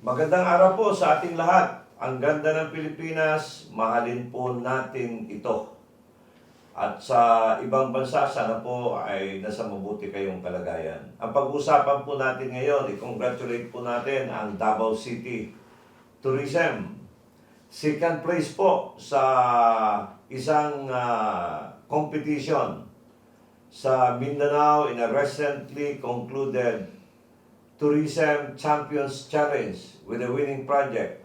Magandang araw po sa ating lahat. Ang ganda ng Pilipinas, mahalin po natin ito. At sa ibang bansa, sana po ay nasa mabuti kayong kalagayan. Ang pag-uusapan po natin ngayon, i-congratulate po natin ang Davao City Tourism. Second place po sa isang competition sa Mindanao in a recently concluded Tourism Champions Challenge with a winning project,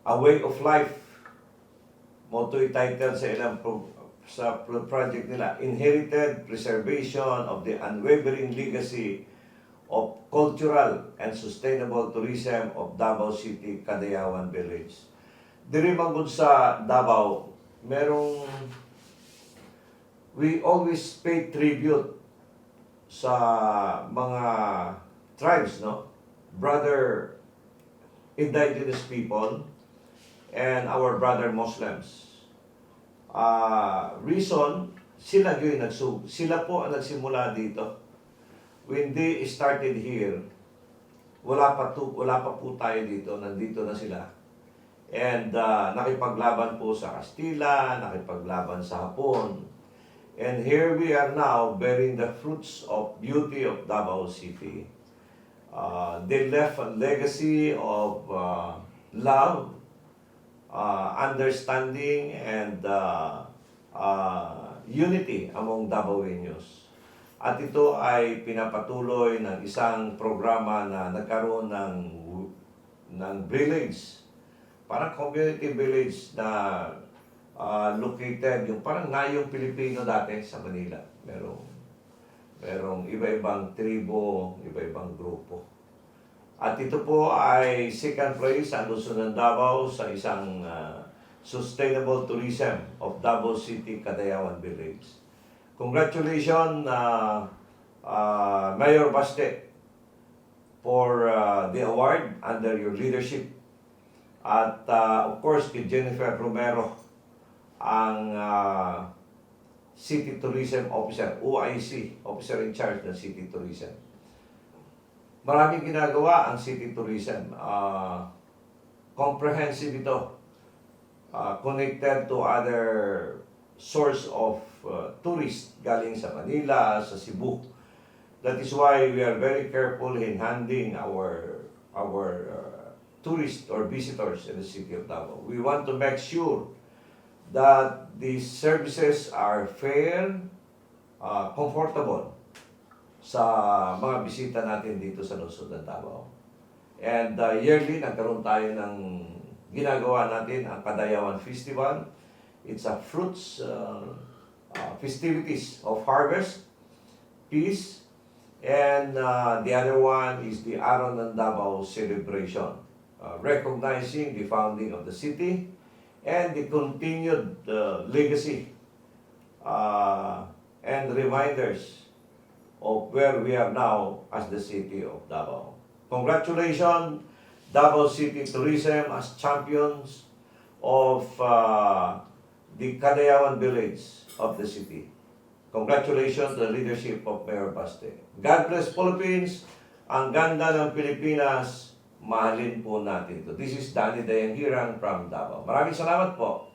A Way of Life. Motto'y title sa ilang project nila, Inherited Preservation of the Unwavering Legacy of Cultural and Sustainable Tourism of Davao City, Cadayawan Village. Diri manggod sa Davao, we always pay tribute sa mga tribes, no? Brother indigenous people and our brother Muslims. Reason, sila po ang nagsimula dito. When they started here, wala pa po tayo dito, nandito na sila. And nakipaglaban po sa Kastila, nakipaglaban sa Hapon. And here we are now bearing the fruits of beauty of Davao City. They left a legacy of love, understanding, and unity among Davaoenos. At ito ay pinapatuloy ng isang programa na nagkaroon ng village, parang community village na located, yung parang ngayong Pilipino dati sa Manila. Merong iba-ibang tribo, iba-ibang grupo. At ito po ay second place sa Luzon ng Davao sa isang sustainable tourism of Davao City, Cadayawan Village. Congratulations, Mayor Baste, for the award under your leadership. At of course, kay Jennifer Romero, ang City Tourism Officer, OIC, Officer in Charge ng City Tourism. Maraming ginagawa ang City Tourism. Comprehensive ito. Connected to other source of tourists galing sa Manila, sa Cebu. That is why we are very careful in handling our tourists or visitors in the city of Davao. We want to make sure that these services are fair, comfortable sa mga bisita natin dito sa Luzon ng Davao. And yearly, nagkaroon tayo ng ginagawa natin, ang Cadayawan Festival. It's a fruits festivities of harvest, peace, and the other one is the Araw ng Davao celebration, recognizing the founding of the city and the continued legacy and reminders of where we are now as the city of Davao. Congratulations, Davao City Tourism as champions of the Cadayawan Village of the city. Congratulations to the leadership of Mayor Baste. God bless Philippines. Ang ganda ng Pilipinas, mahalin po natin ito. This is Danny Dayanghirang from Davao. Maraming salamat po.